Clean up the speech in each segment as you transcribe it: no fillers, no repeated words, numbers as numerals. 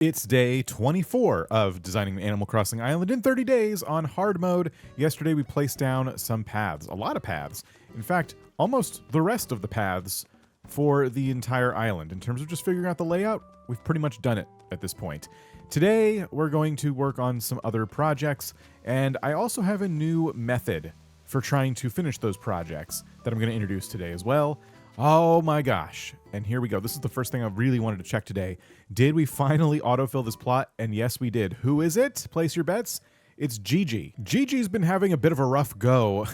It's day 24 of designing the Animal Crossing island in 30 days on hard mode. Yesterday we placed down some paths, a lot of paths. In fact, almost the rest of the paths for the entire island. In terms of just figuring out the layout, we've pretty much done it at this point. Today we're going to work on some other projects, and I also have a new method for trying to finish those projects that I'm going to introduce today as well. Oh my gosh. And here we go. This is the first thing I really wanted to check today. Did we finally autofill this plot? And yes, we did. Who is it? Place your bets. It's Gigi. Gigi's been having a bit of a rough go.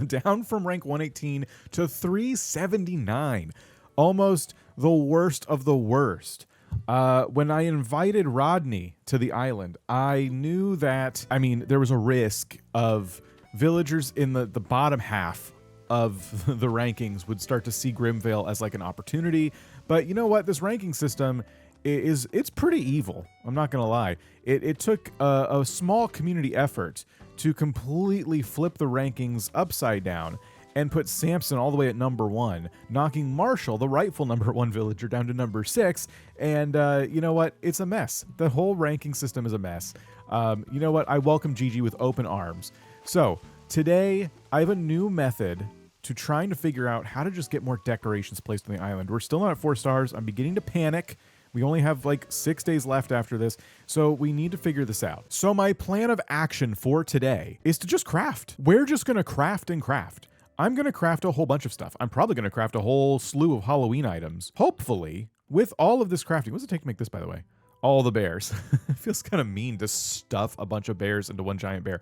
Down from rank 118 to 379. Almost the worst of the worst. When I invited Rodney to the island, I knew that, there was a risk of villagers in the bottom half of the rankings would start to see Grimvale as like an opportunity. But you know what? This ranking system it's pretty evil. I'm not going to lie. It took a small community effort to completely flip the rankings upside down and put Samson all the way at number 1, knocking Marshall, the rightful number 1 villager, down to number 6. And you know what? It's a mess. The whole ranking system is a mess. You know what? I welcome Gigi with open arms. So today, I have a new method to trying to figure out how to just get more decorations placed on the island. We're still not at 4 stars. I'm beginning to panic. We only have like 6 days left after this, so we need to figure this out. So my plan of action for today is to just craft. We're just going to craft and craft. I'm going to craft a whole bunch of stuff. I'm probably going to craft a whole slew of Halloween items. Hopefully, with all of this crafting. What does it take to make this, by the way? All the bears. It feels kind of mean to stuff a bunch of bears into one giant bear.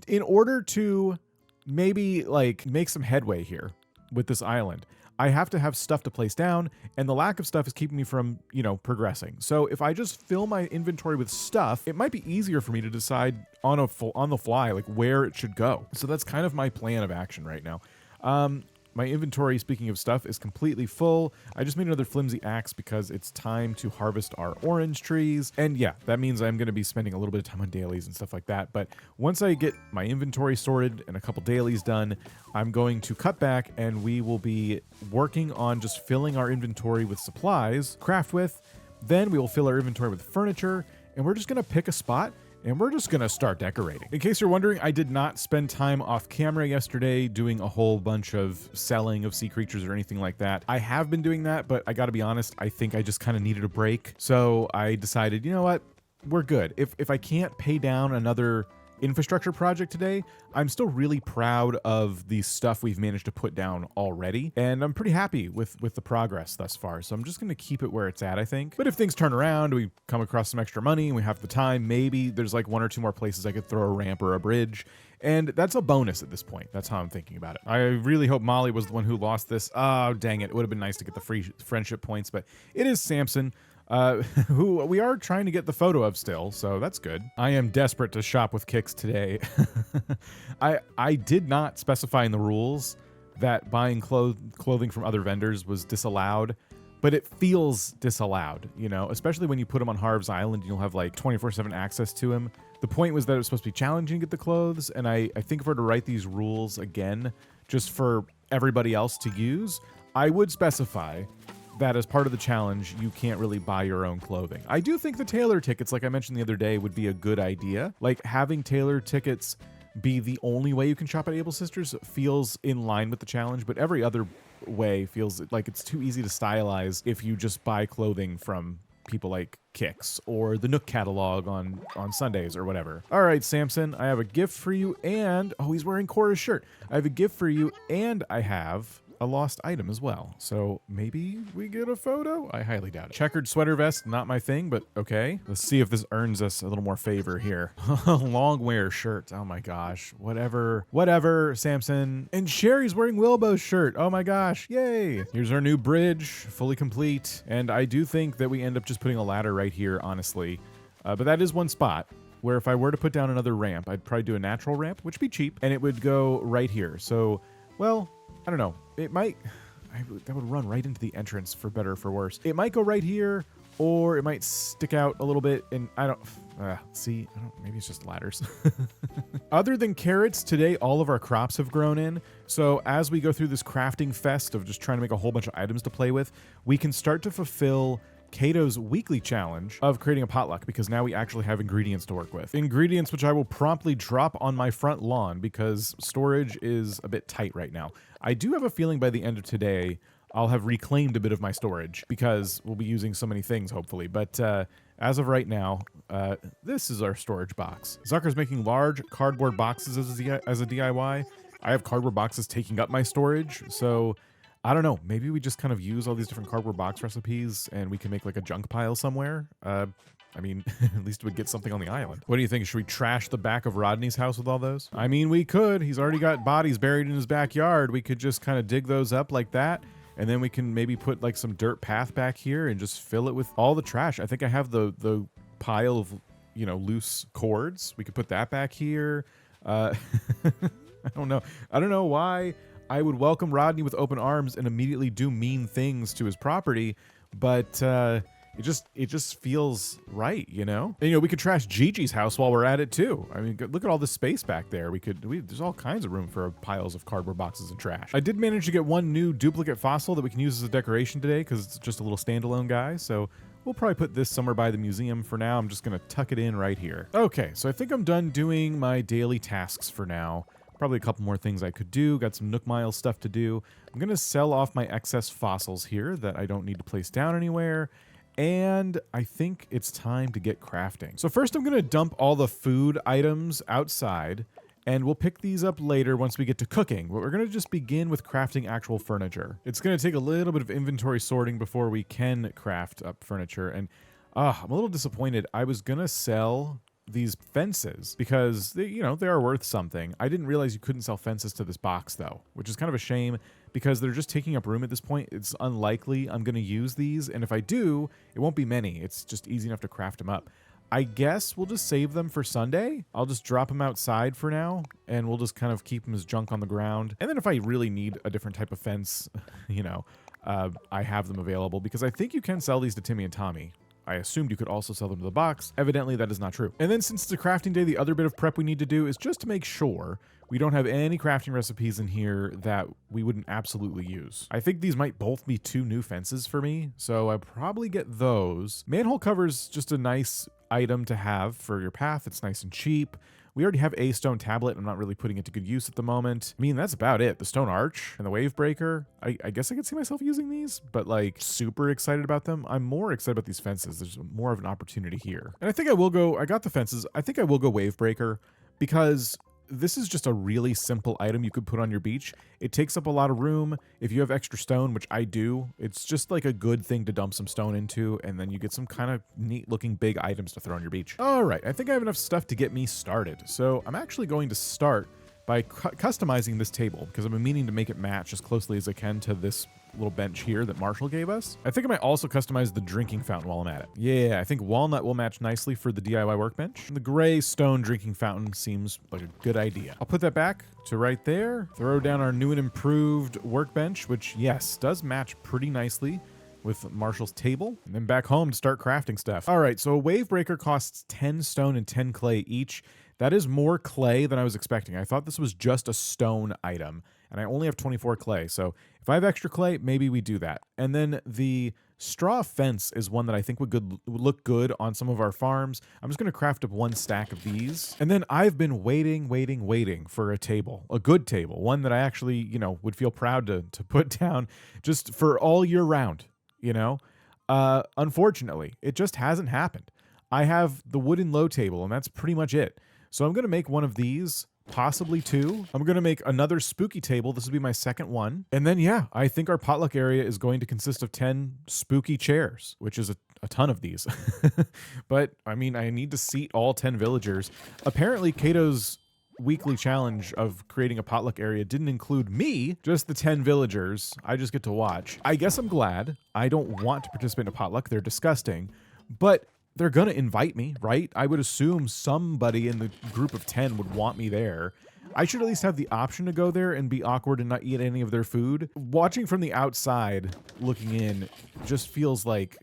In order to maybe like make some headway here with this island, I have to have stuff to place down, and the lack of stuff is keeping me from, progressing. So if I just fill my inventory with stuff, it might be easier for me to decide on the fly, like where it should go. So that's kind of my plan of action right now. My inventory, speaking of stuff, is completely full. I just made another flimsy axe because it's time to harvest our orange trees. And yeah, that means I'm going to be spending a little bit of time on dailies and stuff like that. But once I get my inventory sorted and a couple dailies done, I'm going to cut back and we will be working on just filling our inventory with supplies, craft with. Then we will fill our inventory with furniture, and we're just going to pick a spot and we're just going to start decorating. In case you're wondering, I did not spend time off camera yesterday doing a whole bunch of selling of sea creatures or anything like that. I have been doing that, but I got to be honest, I think I just kind of needed a break. So I decided, you know what? We're good. If I can't pay down another infrastructure project today, I'm still really proud of the stuff we've managed to put down already, and I'm pretty happy with the progress thus far. So I'm just going to keep it where it's at, I think. But if things turn around, we come across some extra money and we have the time, maybe there's like 1 or 2 more places I could throw a ramp or a bridge, and that's a bonus at this point. That's how I'm thinking about it. I really hope Molly was the one who lost this. Oh, dang it. It would have been nice to get the free friendship points, but it is Samson, who we are trying to get the photo of still, so that's good. I am desperate to shop with Kix today. I did not specify in the rules that buying clothing from other vendors was disallowed, but it feels disallowed, especially when you put him on Harv's Island, you'll have like 24/7 access to him. The point was that it was supposed to be challenging to get the clothes, and I think if I were to write these rules again, just for everybody else to use, I would specify that as part of the challenge, you can't really buy your own clothing. I do think the tailor tickets, like I mentioned the other day, would be a good idea. Like having tailor tickets be the only way you can shop at Able Sisters feels in line with the challenge, but every other way feels like it's too easy to stylize if you just buy clothing from people like Kix or the Nook catalog on Sundays or whatever. All right, Samson, I have a gift for you, and he's wearing Cora's shirt. I have a gift for you, and I have a lost item as well. So maybe we get a photo? I highly doubt it. Checkered sweater vest, not my thing, but okay. Let's see if this earns us a little more favor here. Long wear shirt. Oh my gosh. Whatever, Samson. And Sherry's wearing Wilbo's shirt. Oh my gosh. Yay. Here's our new bridge, fully complete. And I do think that we end up just putting a ladder right here, honestly. But that is one spot where if I were to put down another ramp, I'd probably do a natural ramp, which would be cheap, and it would go right here. So, well, I don't know. It might, that would run right into the entrance for better or for worse. It might go right here, or it might stick out a little bit, and maybe it's just ladders. Other than carrots, today all of our crops have grown in. So as we go through this crafting fest of just trying to make a whole bunch of items to play with, we can start to fulfill Cato's weekly challenge of creating a potluck, because now we actually have ingredients to work with. Ingredients which I will promptly drop on my front lawn because storage is a bit tight right now. I do have a feeling by the end of today, I'll have reclaimed a bit of my storage because we'll be using so many things, hopefully. But as of right now, this is our storage box. Zucker's making large cardboard boxes as a DIY. I have cardboard boxes taking up my storage, so I don't know. Maybe we just kind of use all these different cardboard box recipes and we can make like a junk pile somewhere. I mean, at least we'd get something on the island. What do you think? Should we trash the back of Rodney's house with all those? I mean, we could. He's already got bodies buried in his backyard. We could just kind of dig those up like that. And then we can maybe put like some dirt path back here and just fill it with all the trash. I think I have the pile of, you know, loose cords. We could put that back here. I don't know. I don't know why I would welcome Rodney with open arms and immediately do mean things to his property, but it just feels right, you know? And, you know, we could trash Gigi's house while we're at it too. I mean, look at all this space back there. There's all kinds of room for piles of cardboard boxes and trash. I did manage to get one new duplicate fossil that we can use as a decoration today because it's just a little standalone guy. So we'll probably put this somewhere by the museum for now. I'm just gonna tuck it in right here. Okay, so I think I'm done doing my daily tasks for now. Probably a couple more things I could do. Got some Nook Mile stuff to do. I'm gonna sell off my excess fossils here that I don't need to place down anywhere. And I think it's time to get crafting. So first I'm gonna dump all the food items outside and we'll pick these up later once we get to cooking. But we're gonna just begin with crafting actual furniture. It's gonna take a little bit of inventory sorting before we can craft up furniture. And I'm a little disappointed. I was gonna sell these fences because they are worth something. I didn't realize you couldn't sell fences to this box though, which is kind of a shame because they're just taking up room at this point. It's unlikely I'm going to use these, and if I do, it won't be many. It's just easy enough to craft them up. I guess we'll just save them for Sunday. I'll just drop them outside for now, and we'll just kind of keep them as junk on the ground. And then if I really need a different type of fence, I have them available because I think you can sell these to Timmy and Tommy. I assumed you could also sell them to the box. Evidently, that is not true. And then since it's a crafting day, the other bit of prep we need to do is just to make sure we don't have any crafting recipes in here that we wouldn't absolutely use. I think these might both be 2 new fences for me, so I'll probably get those. Manhole cover's just a nice item to have for your path. It's nice and cheap. We already have a stone tablet. I'm not really putting it to good use at the moment. I mean, that's about it. The stone arch and the wave breaker. I guess I could see myself using these, but like super excited about them. I'm more excited about these fences. There's more of an opportunity here. And I think I got the fences. I think I will go wave breaker because this is just a really simple item you could put on your beach. It takes up a lot of room. If you have extra stone, which I do, it's just like a good thing to dump some stone into, and then you get some kind of neat looking big items to throw on your beach. All right, I think I have enough stuff to get me started. So I'm actually going to start by customizing this table because I've been meaning to make it match as closely as I can to this little bench here that Marshall gave us. I think I might also customize the drinking fountain while I'm at it. Yeah, I think walnut will match nicely for the DIY workbench. And the gray stone drinking fountain seems like a good idea. I'll put that back to right there. Throw down our new and improved workbench, which yes, does match pretty nicely with Marshall's table, and then back home to start crafting stuff. All right, so a wave breaker costs 10 stone and 10 clay each. That is more clay than I was expecting. I thought this was just a stone item, and I only have 24 clay. So if I have extra clay, maybe we do that. And then the straw fence is one that I think would look good on some of our farms. I'm just going to craft up 1 stack of these. And then I've been waiting for a table, a good table, one that I actually, would feel proud to put down just for all year round, Unfortunately, it just hasn't happened. I have the wooden low table, and that's pretty much it. So I'm going to make one of these, possibly 2. I'm going to make another spooky table. This will be my second one. And then, yeah, I think our potluck area is going to consist of 10 spooky chairs, which is a ton of these. But, I mean, I need to seat all 10 villagers. Apparently, Cato's weekly challenge of creating a potluck area didn't include me, just the 10 villagers. I just get to watch. I guess I'm glad. I don't want to participate in a potluck. They're disgusting. But they're gonna invite me, right? I would assume somebody in the group of 10 would want me there. I should at least have the option to go there and be awkward and not eat any of their food. Watching from the outside, looking in, just feels like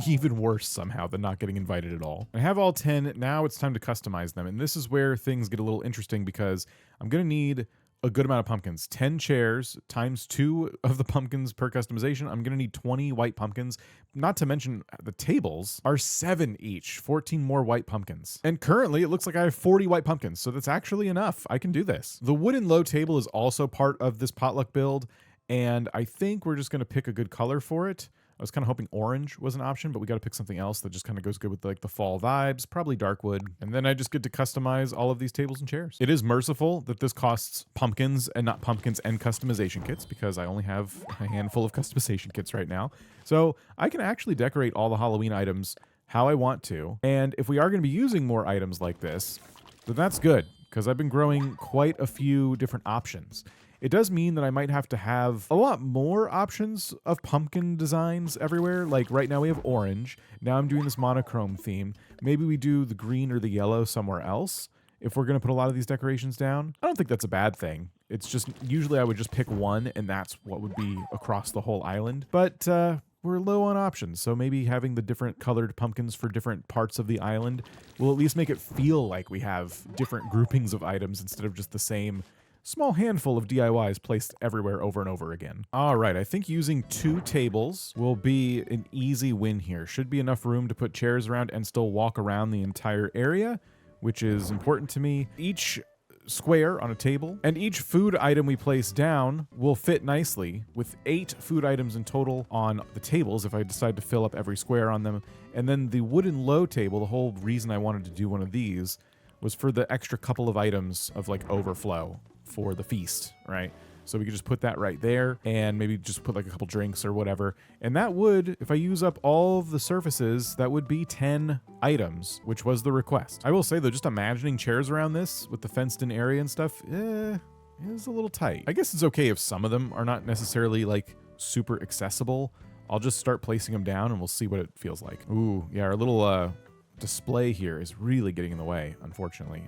even worse somehow than not getting invited at all. I have all 10, now it's time to customize them. And this is where things get a little interesting because I'm gonna need a good amount of pumpkins. 10 chairs times 2 of the pumpkins per customization. I'm going to need 20 white pumpkins. Not to mention the tables are 7 each, 14 more white pumpkins. And currently it looks like I have 40 white pumpkins, so that's actually enough. I can do this. The wooden low table is also part of this potluck build, and I think we're just going to pick a good color for it. I was kind of hoping orange was an option, but we got to pick something else that just kind of goes good with like the fall vibes, probably dark wood. And then I just get to customize all of these tables and chairs. It is merciful that this costs pumpkins and not pumpkins and customization kits, because I only have a handful of customization kits right now. So I can actually decorate all the Halloween items how I want to. And if we are going to be using more items like this, then that's good, because I've been growing quite a few different options. It does mean that I might have to have a lot more options of pumpkin designs everywhere. Like right now we have orange. Now I'm doing this monochrome theme. Maybe we do the green or the yellow somewhere else if we're going to put a lot of these decorations down. I don't think that's a bad thing. It's just usually I would just pick one and that's what would be across the whole island. But we're low on options, so maybe having the different colored pumpkins for different parts of the island will at least make it feel like we have different groupings of items instead of just the same small handful of DIYs placed everywhere over and over again. All right, I think using 2 tables will be an easy win here. Should be enough room to put chairs around and still walk around the entire area, which is important to me. Each square on a table and each food item we place down will fit nicely, with 8 food items in total on the tables if I decide to fill up every square on them. And then the wooden low table, the whole reason I wanted to do one of these was for the extra couple of items of like overflow for the feast, right? So we could just put that right there and maybe just put like a couple drinks or whatever. And that would, if I use up all of the surfaces, that would be 10 items, which was the request. I will say though, just imagining chairs around this with the fenced in area and stuff, is a little tight. I guess it's okay if some of them are not necessarily like super accessible. I'll just start placing them down and we'll see what it feels like. Ooh, yeah, our little, display here is really getting in the way, unfortunately.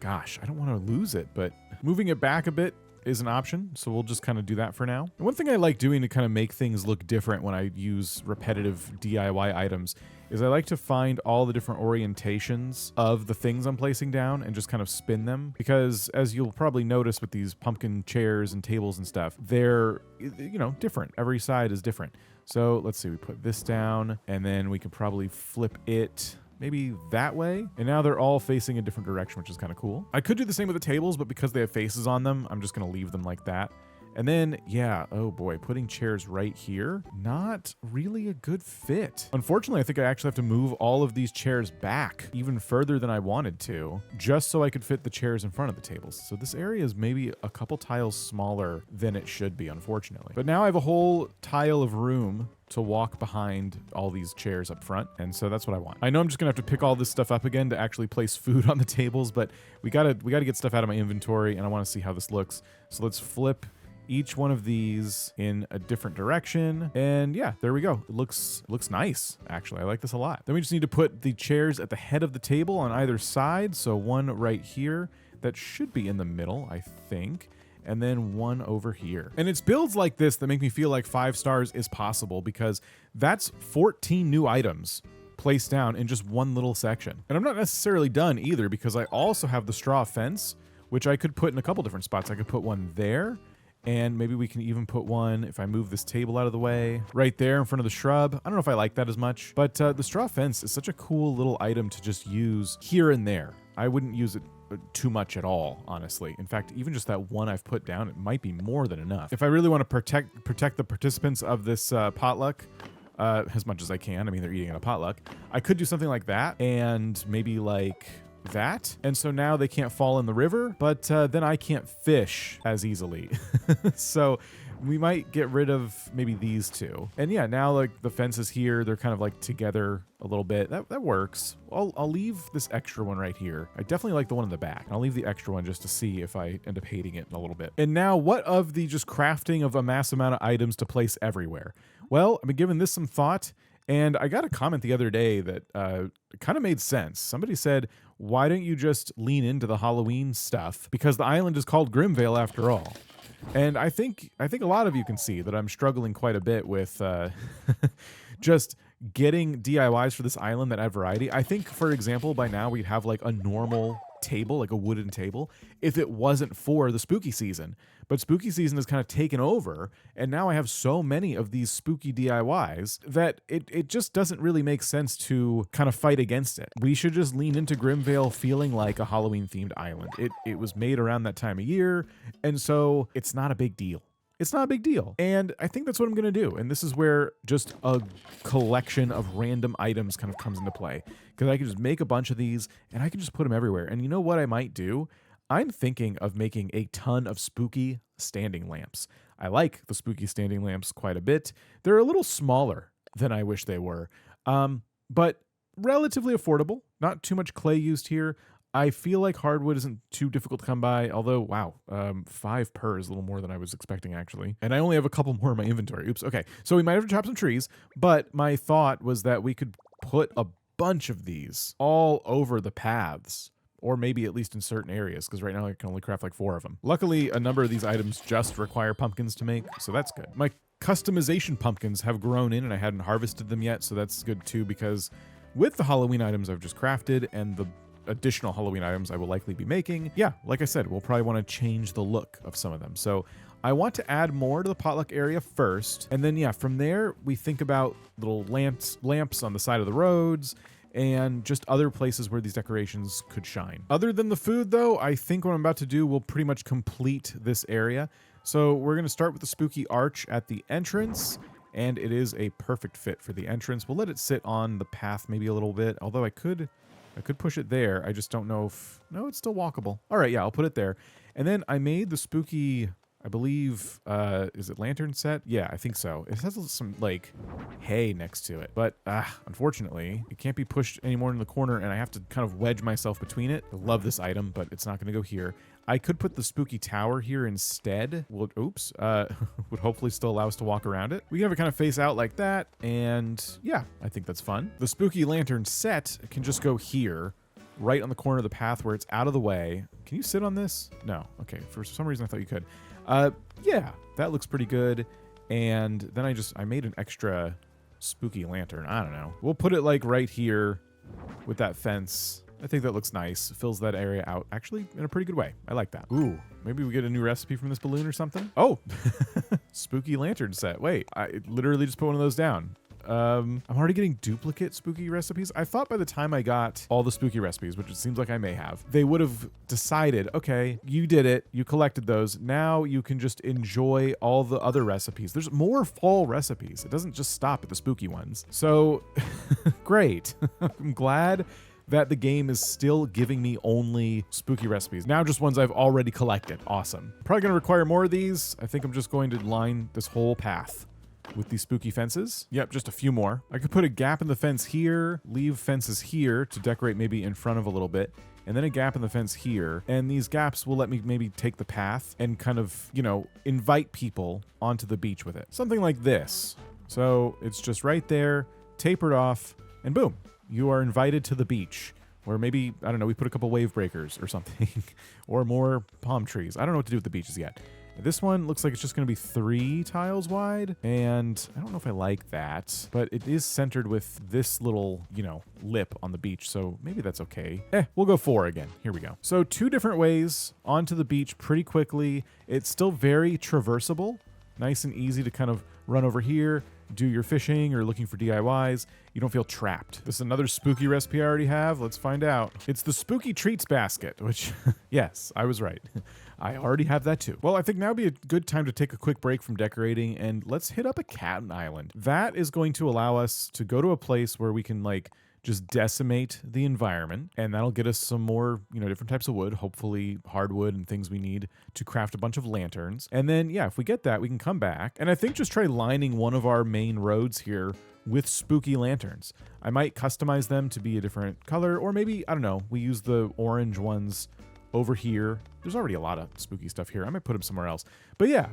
Gosh, I don't want to lose it, but moving it back a bit is an option, so we'll just kind of do that for now. And one thing I like doing to kind of make things look different when I use repetitive DIY items is I like to find all the different orientations of the things I'm placing down and just kind of spin them, because as you'll probably notice with these pumpkin chairs and tables and stuff, they're, you know, different. Every side is different. So let's see, we put this down and then we could probably flip it maybe that way. And now they're all facing a different direction, which is kind of cool. I could do the same with the tables, but because they have faces on them, I'm just going to leave them like that. And then, yeah, oh boy, putting chairs right here, not really a good fit. Unfortunately, I think I actually have to move all of these chairs back even further than I wanted to, just so I could fit the chairs in front of the tables. So this area is maybe a couple tiles smaller than it should be, unfortunately. But now I have a whole tile of room to walk behind all these chairs up front, and so that's what I want. I know I'm just gonna have to pick all this stuff up again to actually place food on the tables, but we gotta get stuff out of my inventory, and I want to see how this looks. So let's flip each one of these in a different direction, and yeah, there we go. It looks nice, actually. I like this a lot. Then we just need to put the chairs at the head of the table on either side, so one right here that should be in the middle, I think, and then one over here. And it's builds like this that make me feel like 5 stars is possible, because that's 14 new items placed down in just one little section. And I'm not necessarily done either, because I also have the straw fence, which I could put in a couple different spots. I could put one there, and maybe we can even put one, if I move this table out of the way, right there in front of the shrub. I don't know if I like that as much, but the straw fence is such a cool little item to just use here and there. I wouldn't use it too much at all, honestly. In fact, even just that one I've put down, it might be more than enough. If I really want to protect the participants of this potluck as much as I can, I mean, they're eating at a potluck, I could do something like that, and maybe like that. And so now they can't fall in the river, but then I can't fish as easily. So we might get rid of maybe these two. And yeah, now like the fences here, they're kind of like together a little bit. That works. I'll leave this extra one right here. I definitely like the one in the back. I'll leave the extra one just to see if I end up hating it in a little bit. And now, what of the just crafting of a mass amount of items to place everywhere? Well, I've been giving this some thought, and I got a comment the other day that kind of made sense. Somebody said, why don't you just lean into the Halloween stuff? Because the island is called Grimvale after all. And I think a lot of you can see that I'm struggling quite a bit with just getting DIYs for this island that have variety. I think, for example, by now we'd have like a normal table, like a wooden table, if it wasn't for the spooky season. But spooky season has kind of taken over, and now I have so many of these spooky DIYs that it just doesn't really make sense to kind of fight against it. We should just lean into Grimvale feeling like a Halloween-themed island. It was made around that time of year, and so it's not a big deal. It's not a big deal. And I think that's what I'm going to do. And this is where just a collection of random items kind of comes into play. Because I can just make a bunch of these and I can just put them everywhere. And you know what I might do? I'm thinking of making a ton of spooky standing lamps. I like the spooky standing lamps quite a bit. They're a little smaller than I wish they were, but relatively affordable. Not too much clay used here. I feel like hardwood isn't too difficult to come by, although, wow, 5 per is a little more than I was expecting, actually. And I only have a couple more in my inventory. Oops, okay. So we might have to chop some trees, but my thought was that we could put a bunch of these all over the paths, or maybe at least in certain areas, because right now I can only craft like 4 of them. Luckily, a number of these items just require pumpkins to make, so that's good. My customization pumpkins have grown in, and I hadn't harvested them yet, so that's good too, because with the Halloween items I've just crafted and the additional Halloween items I will likely be making, yeah, like I said, we'll probably want to change the look of some of them. So I want to add more to the potluck area first, and then yeah, from there we think about little lamps on the side of the roads and just other places where these decorations could shine. Other than the food though, I think what I'm about to do will pretty much complete this area. So we're going to start with the spooky arch at the entrance, and it is a perfect fit for the entrance. We'll let it sit on the path maybe a little bit, although I could push it there. I just don't know if... No, it's still walkable. All right, yeah, I'll put it there. And then I made the spooky, I believe, is it lantern set? Yeah, I think so. It has some, like, hay next to it. But, unfortunately, it can't be pushed anymore in the corner, and I have to kind of wedge myself between it. I love this item, but it's not going to go here. I could put the spooky tower here instead. Well, oops. Would hopefully still allow us to walk around it. We can have it kind of face out like that, and yeah, I think that's fun. The spooky lantern set can just go here, right on the corner of the path where it's out of the way. Can you sit on this? No. Okay, for some reason I thought you could. Yeah, that looks pretty good. And then I made an extra spooky lantern. I don't know. We'll put it like right here with that fence. I think that looks nice. Fills that area out actually in a pretty good way. I like that. Ooh, maybe we get a new recipe from this balloon or something. Oh, spooky lantern set. Wait, I literally just put one of those down. I'm already getting duplicate spooky recipes. I thought by the time I got all the spooky recipes, which it seems like I may have, they would have decided, okay, you did it, you collected those, now you can just enjoy all the other recipes. There's more fall recipes. It doesn't just stop at the spooky ones. So, great. I'm glad that the game is still giving me only spooky recipes. Now just ones I've already collected. Awesome. Probably gonna require more of these. I think I'm just going to line this whole path with these spooky fences. Yep, just a few more. I could put a gap in the fence here, leave fences here to decorate maybe in front of a little bit, and then a gap in the fence here. And these gaps will let me maybe take the path and kind of, you know, invite people onto the beach with it. Something like this. So it's just right there, tapered off, and boom. You are invited to the beach, or maybe, I don't know, we put a couple wave breakers or something, or more palm trees. I don't know what to do with the beaches yet. This one looks like it's just going to be 3 tiles wide, and I don't know if I like that, but it is centered with this little, you know, lip on the beach, so maybe that's okay. We'll go 4 again. Here we go. So 2 different ways onto the beach pretty quickly. It's still very traversable, nice and easy to kind of run over here, do your fishing or looking for DIYs. You don't feel trapped. This is another spooky recipe I already have. Let's find out. It's the spooky treats basket, which, yes, I was right. I already have that too. Well, I think now would be a good time to take a quick break from decorating and let's hit up a cat island. That is going to allow us to go to a place where we can like just decimate the environment, and that'll get us some more, you know, different types of wood, hopefully hardwood and things we need to craft a bunch of lanterns. And then, yeah, if we get that, we can come back. And I think just try lining one of our main roads here with spooky lanterns. I might customize them to be a different color, or maybe, I don't know, we use the orange ones over here. There's already a lot of spooky stuff here. I might put them somewhere else. But yeah,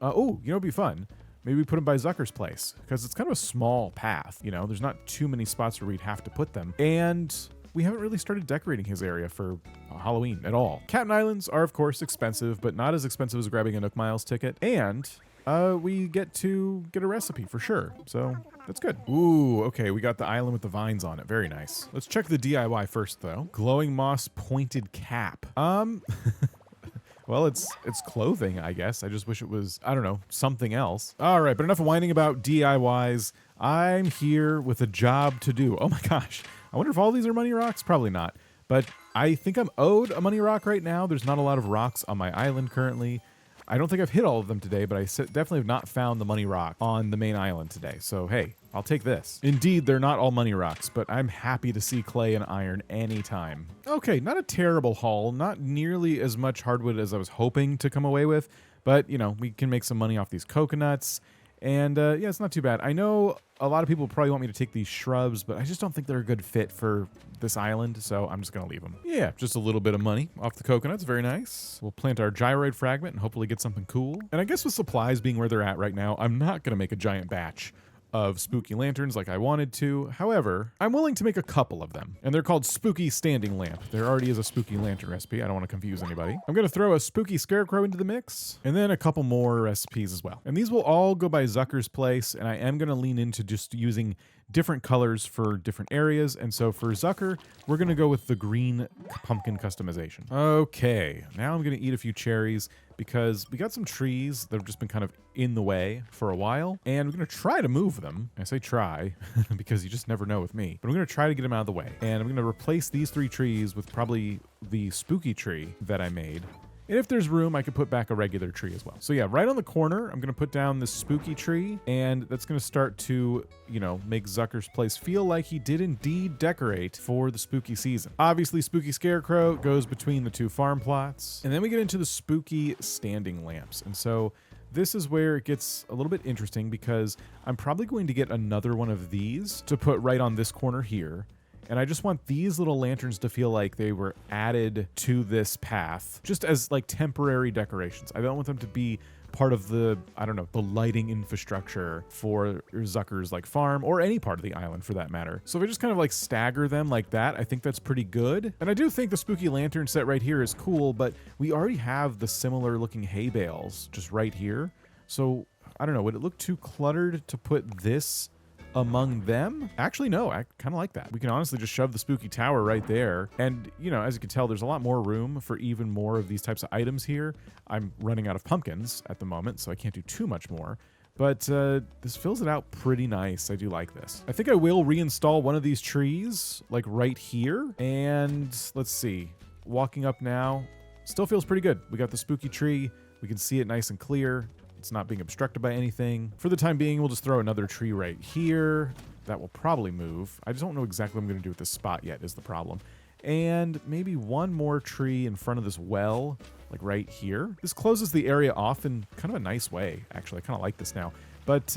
oh, you know, it'd be fun. Maybe we put them by Zucker's place, because it's kind of a small path, you know? There's not too many spots where we'd have to put them. And we haven't really started decorating his area for Halloween at all. Captain Islands are, of course, expensive, but not as expensive as grabbing a Nook Miles ticket. And we get to get a recipe for sure. So that's good. Ooh, okay, we got the island with the vines on it. Very nice. Let's check the DIY first, though. Glowing moss pointed cap. Well, it's clothing, I guess. I just wish it was, I don't know, something else. All right, but enough whining about DIYs. I'm here with a job to do. Oh my gosh. I wonder if all these are money rocks? Probably not. But I think I'm owed a money rock right now. There's not a lot of rocks on my island currently. I don't think I've hit all of them today, but I definitely have not found the money rock on the main island today. So, hey, I'll take this. Indeed, they're not all money rocks, but I'm happy to see clay and iron anytime. Okay, not a terrible haul. Not nearly as much hardwood as I was hoping to come away with, but, you know, we can make some money off these coconuts. And, yeah, it's not too bad. I know a lot of people probably want me to take these shrubs, but I just don't think they're a good fit for this island, so I'm just going to leave them. Yeah, just a little bit of money off the coconuts. Very nice. We'll plant our gyroid fragment and hopefully get something cool. And I guess with supplies being where they're at right now, I'm not going to make a giant batch of spooky lanterns like I wanted to. However, I'm willing to make a couple of them, and they're called spooky standing lamp. There already is a spooky lantern recipe. I don't want to confuse anybody. I'm going to throw a spooky scarecrow into the mix, and then a couple more recipes as well. And these will all go by Zucker's Place, and I am going to lean into just using different colors for different areas. And so for Zucker, we're going to go with the green pumpkin customization. Okay, now I'm going to eat a few cherries because we got some trees that have just been kind of in the way for a while, and we're going to try to move them. I say try because you just never know with me, but I'm going to try to get them out of the way. And I'm going to replace these 3 trees with probably the spooky tree that I made. And if there's room, I could put back a regular tree as well. So yeah, right on the corner, I'm going to put down this spooky tree, and that's going to start to, you know, make Zucker's Place feel like he did indeed decorate for the spooky season. Obviously, spooky scarecrow goes between the 2 farm plots. And then we get into the spooky standing lamps. And so this is where it gets a little bit interesting because I'm probably going to get another one of these to put right on this corner here. And I just want these little lanterns to feel like they were added to this path, just as like temporary decorations. I don't want them to be part of the, I don't know, the lighting infrastructure for Zucker's like farm or any part of the island for that matter. So if I just kind of like stagger them like that, I think that's pretty good. And I do think the spooky lantern set right here is cool, but we already have the similar looking hay bales just right here. So I don't know, would it look too cluttered to put this among them? Actually, no, I kind of like that. We can honestly just shove the spooky tower right there. And, you know, as you can tell, there's a lot more room for even more of these types of items here. I'm running out of pumpkins at the moment, so I can't do too much more. But this fills it out pretty nice. I do like this. I think I will reinstall one of these trees, like right here. And let's see, walking up now, still feels pretty good. We got the spooky tree. We can see it nice and clear. It's not being obstructed by anything. For the time being, we'll just throw another tree right here. That will probably move. I just don't know exactly what I'm going to do with this spot yet is the problem. And maybe one more tree in front of this well, like right here. This closes the area off in kind of a nice way, actually. I kind of like this now. But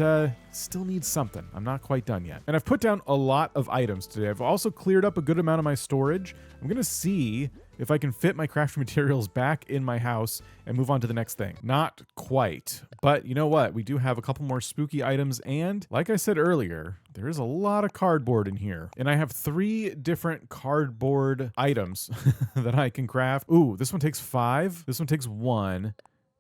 still needs something. I'm not quite done yet. And I've put down a lot of items today. I've also cleared up a good amount of my storage. I'm going to see if I can fit my crafting materials back in my house and move on to the next thing. Not quite. But you know what? We do have a couple more spooky items. And like I said earlier, there is a lot of cardboard in here. And I have 3 different cardboard items that I can craft. Ooh, this one takes 5. This one takes 1.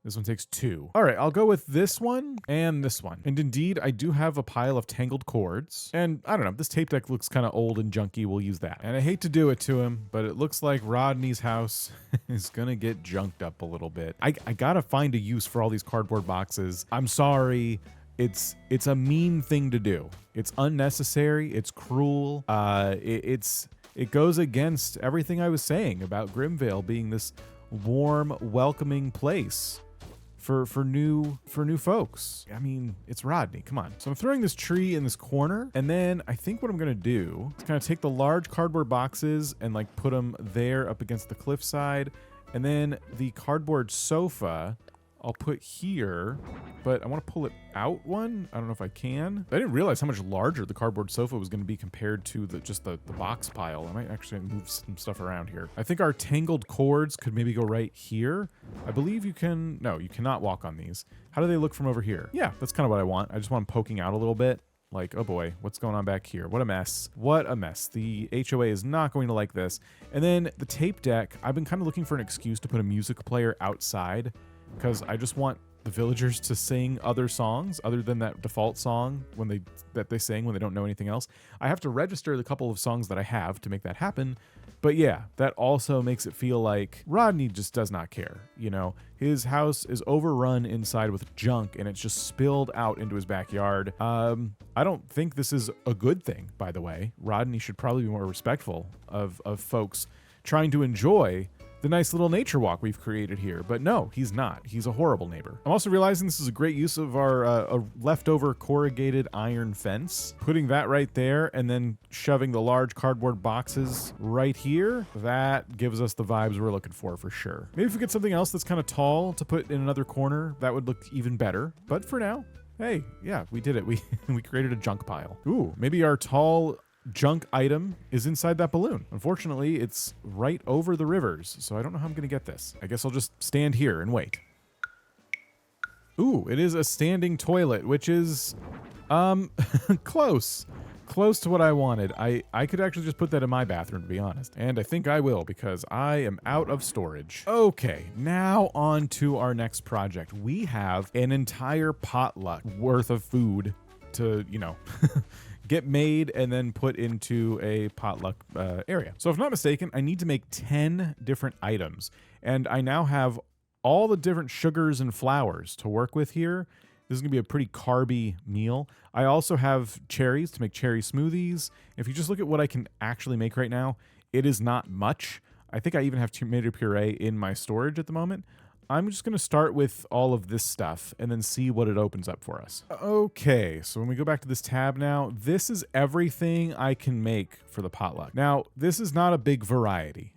This one takes 2. All right, I'll go with this one and this one. And indeed, I do have a pile of tangled cords. And I don't know, this tape deck looks kind of old and junky. We'll use that. And I hate to do it to him, but it looks like Rodney's house is gonna get junked up a little bit. I gotta find a use for all these cardboard boxes. I'm sorry. It's a mean thing to do. It's unnecessary. It's cruel. It goes against everything I was saying about Grimvale being this warm, welcoming place for new folks. I mean, it's Rodney, come on. So I'm throwing this tree in this corner, and then I think what I'm gonna do is kind of take the large cardboard boxes and like put them there up against the cliffside, and then the cardboard sofa I'll put here, but I want to pull it out one. I don't know if I can. I didn't realize how much larger the cardboard sofa was going to be compared to just the box pile. I might actually move some stuff around here. I think our tangled cords could maybe go right here. I believe you can, no, you cannot walk on these. How do they look from over here? Yeah, that's kind of what I want. I just want them poking out a little bit. Like, oh boy, what's going on back here? What a mess. What a mess. The HOA is not going to like this. And then the tape deck, I've been kind of looking for an excuse to put a music player outside, because I just want the villagers to sing other songs other than that default song that they sing when they don't know anything else. I have to register the couple of songs that I have to make that happen. But yeah, that also makes it feel like Rodney just does not care. You know, his house is overrun inside with junk and it's just spilled out into his backyard. I don't think this is a good thing, by the way. Rodney should probably be more respectful of folks trying to enjoy the nice little nature walk we've created here. But no, he's not. He's a horrible neighbor. I'm also realizing this is a great use of our leftover corrugated iron fence. Putting that right there and then shoving the large cardboard boxes right here. That gives us the vibes we're looking for sure. Maybe if we get something else that's kind of tall to put in another corner, that would look even better. But for now, hey, yeah, we did it. We created a junk pile. Ooh, maybe our tall junk item is inside that balloon. Unfortunately, it's right over the rivers, so I don't know how I'm gonna get this. I guess I'll just stand here and wait. Ooh, it is a standing toilet, which is close to what I wanted. I could actually just put that in my bathroom, to be honest, and I think I will because I am out of storage. Okay, now on to our next project. We have an entire potluck worth of food to, you know, get made and then put into a potluck area. So if I'm not mistaken, I need to make 10 different items. And I now have all the different sugars and flours to work with here. This is gonna be a pretty carby meal. I also have cherries to make cherry smoothies. If you just look at what I can actually make right now, it is not much. I think I even have tomato puree in my storage at the moment. I'm just going to start with all of this stuff and then see what it opens up for us. Okay, so when we go back to this tab now, this is everything I can make for the potluck. Now, this is not a big variety.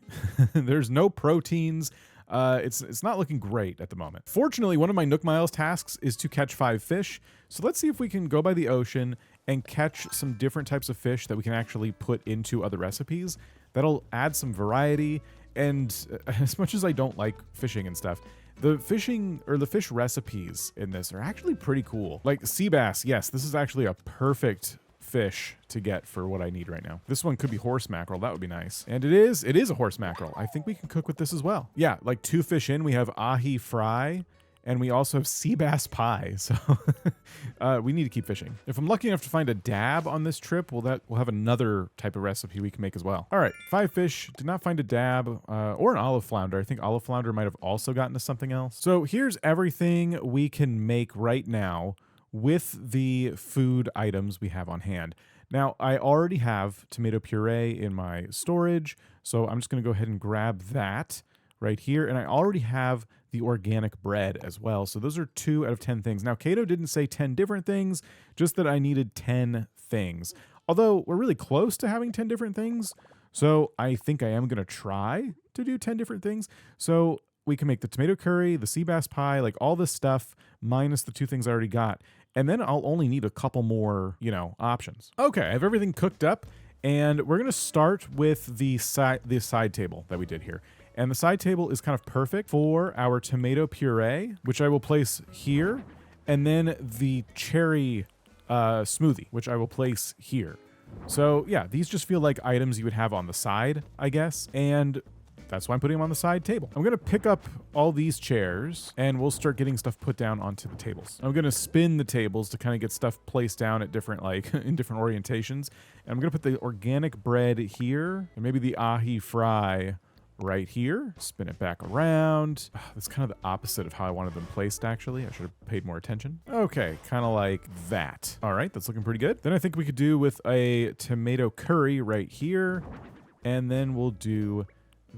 There's no proteins. It's not looking great at the moment. Fortunately, one of my Nook Miles tasks is to catch 5 fish. So let's see if we can go by the ocean and catch some different types of fish that we can actually put into other recipes. That'll add some variety. And as much as I don't like fishing and stuff, the fish recipes in this are actually pretty cool. Like sea bass, yes, this is actually a perfect fish to get for what I need right now. This one could be horse mackerel. That would be nice. And it is a horse mackerel. I think we can cook with this as well. Yeah, like 2 fish in, we have ahi fry, and we also have sea bass pie. So we need to keep fishing. If I'm lucky enough to find a dab on this trip, we'll have another type of recipe we can make as well. All right, 5 fish, did not find a dab or an olive flounder. I think olive flounder might have also gotten to something else. So here's everything we can make right now with the food items we have on hand. Now, I already have tomato puree in my storage, so I'm just gonna go ahead and grab that right here. And I already have the organic bread as well. So those are 2 out of 10 things. Now, Kato didn't say 10 different things, just that I needed 10 things. Although we're really close to having 10 different things. So I think I am gonna try to do 10 different things. So we can make the tomato curry, the sea bass pie, like all this stuff, minus the 2 things I already got. And then I'll only need a couple more, you know, options. Okay, I have everything cooked up, and we're gonna start with the side table that we did here. And the side table is kind of perfect for our tomato puree, which I will place here, and then the cherry smoothie, which I will place here. So yeah, these just feel like items you would have on the side, I guess. And that's why I'm putting them on the side table. I'm gonna pick up all these chairs and we'll start getting stuff put down onto the tables. I'm gonna spin the tables to kind of get stuff placed down at different, like in different orientations. And I'm gonna put the organic bread here and maybe the ahi fry right here. Spin it back around. That's kind of the opposite of how I wanted them placed, actually. I should have paid more attention. Okay, kind of like that. All right, that's looking pretty good. Then I think we could do with a tomato curry right here. And then we'll do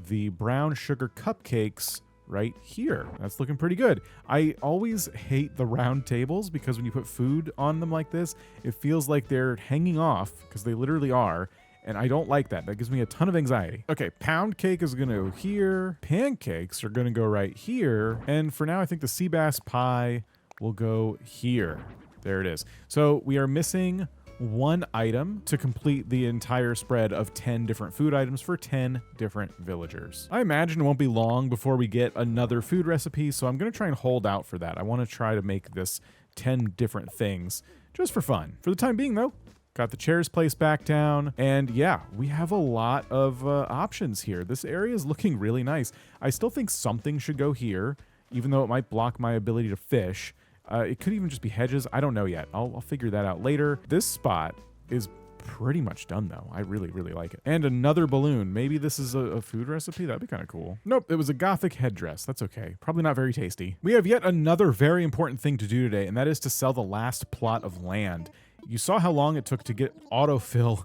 the brown sugar cupcakes right here. That's looking pretty good. I always hate the round tables because when you put food on them like this, it feels like they're hanging off, because they literally are. And I don't like that. That gives me a ton of anxiety. Okay, pound cake is gonna go here. Pancakes are gonna go right here. And for now, I think the sea bass pie will go here. There it is. So we are missing 1 item to complete the entire spread of 10 different food items for 10 different villagers. I imagine it won't be long before we get another food recipe, so I'm gonna try and hold out for that. I wanna try to make this 10 different things just for fun. For the time being though, got the chairs placed back down, and yeah, we have a lot of options here. This area is looking really nice. I still think something should go here, even though it might block my ability to fish. It could even just be hedges. I don't know yet. I'll figure that out later. This spot is pretty much done though. I really, really like it. And another balloon. Maybe this is a food recipe. That'd be kind of cool. Nope, it was a gothic headdress. That's okay. Probably not very tasty. We have yet another very important thing to do today, and that is to sell the last plot of land. You saw how long it took to get autofill,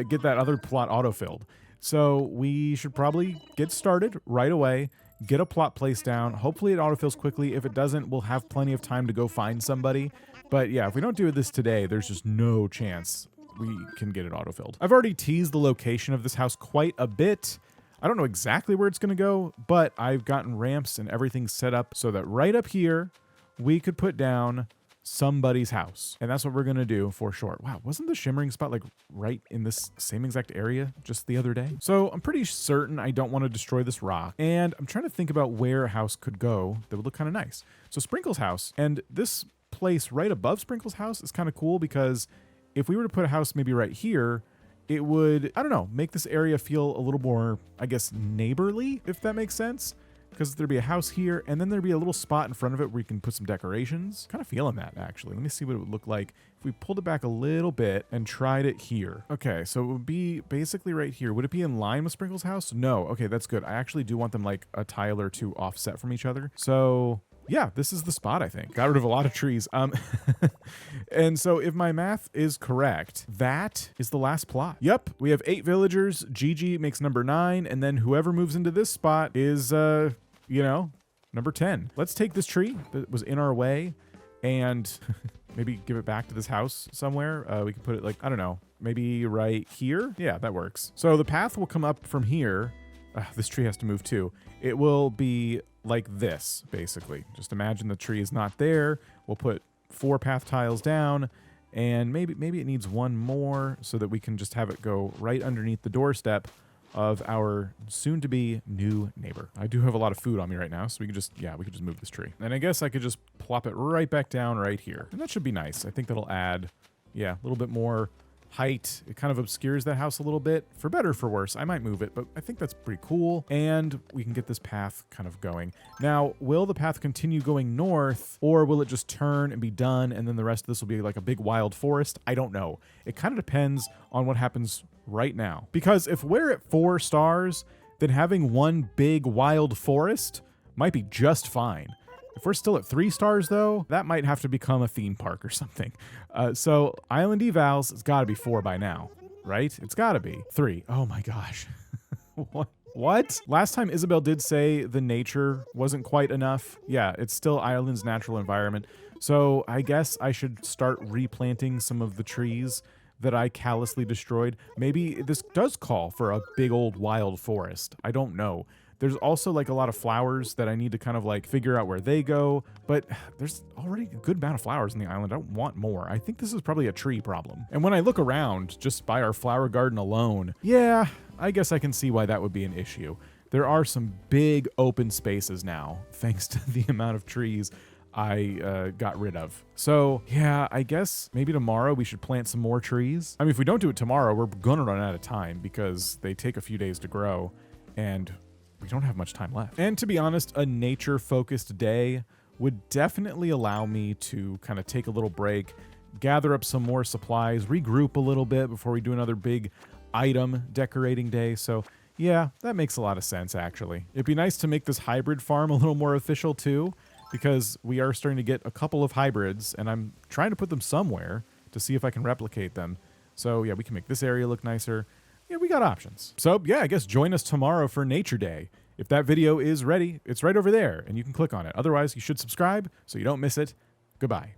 get that other plot autofilled. So we should probably get started right away, get a plot placed down. Hopefully it autofills quickly. If it doesn't, we'll have plenty of time to go find somebody. But yeah, if we don't do this today, there's just no chance we can get it autofilled. I've already teased the location of this house quite a bit. I don't know exactly where it's going to go, but I've gotten ramps and everything set up so that right up here, we could put down somebody's house. And that's what we're going to do for sure. Wow, wasn't the shimmering spot like right in this same exact area just the other day? So I'm pretty certain I don't want to destroy this rock. And I'm trying to think about where a house could go that would look kind of nice. So Sprinkle's house, and this place right above Sprinkle's house is kind of cool because if we were to put a house maybe right here, it would, I don't know, make this area feel a little more, I guess, neighborly, if that makes sense. Because there'd be a house here, and then there'd be a little spot in front of it where you can put some decorations. Kind of feeling that, actually. Let me see what it would look like if we pulled it back a little bit and tried it here. Okay, so it would be basically right here. Would it be in line with Sprinkle's house? No. Okay, that's good. I actually do want them like a tile or two offset from each other. So yeah, this is the spot, I think. Got rid of a lot of trees. And so if my math is correct, that is the last plot. Yep, we have 8 villagers. Gigi makes number 9, and then whoever moves into this spot is, you know, number 10. Let's take this tree that was in our way and maybe give it back to this house somewhere. We can put it like, I don't know, maybe right here. Yeah, that works. So the path will come up from here. This tree has to move too. It will be like this, basically. Just imagine the tree is not there. We'll put 4 path tiles down, and maybe it needs one more so that we can just have it go right underneath the doorstep of our soon-to-be new neighbor. I do have a lot of food on me right now, so we could just move this tree. And I guess I could just plop it right back down right here. And that should be nice. I think that'll add, yeah, a little bit more height. It kind of obscures that house a little bit. For better or for worse, I might move it, but I think that's pretty cool. And we can get this path kind of going. Now, will the path continue going north, or will it just turn and be done, and then the rest of this will be like a big wild forest? I don't know. It kind of depends on what happens right now. Because if we're at 4 stars, then having one big wild forest might be just fine. If we're still at 3 stars, though, that might have to become a theme park or something. So island evals, it's got to be 4 by now, right? It's got to be 3. Oh my gosh. What? Last time Isabel did say the nature wasn't quite enough. Yeah, it's still Ireland's natural environment. So I guess I should start replanting some of the trees that I callously destroyed. Maybe this does call for a big old wild forest. I don't know. There's also like a lot of flowers that I need to kind of like figure out where they go, but there's already a good amount of flowers in the island. I don't want more. I think this is probably a tree problem. And when I look around just by our flower garden alone, yeah, I guess I can see why that would be an issue. There are some big open spaces now, thanks to the amount of trees I got rid of. So yeah, I guess maybe tomorrow we should plant some more trees. I mean, if we don't do it tomorrow, we're gonna run out of time because they take a few days to grow, and we don't have much time left. And to be honest, a nature-focused day would definitely allow me to kind of take a little break, gather up some more supplies, regroup a little bit before we do another big item decorating day. So yeah, that makes a lot of sense, actually. It'd be nice to make this hybrid farm a little more official too, because we are starting to get a couple of hybrids, and I'm trying to put them somewhere to see if I can replicate them. So yeah, we can make this area look nicer. Yeah, we got options. So yeah, I guess join us tomorrow for Nature Day. If that video is ready, it's right over there, and you can click on it. Otherwise, you should subscribe so you don't miss it. Goodbye.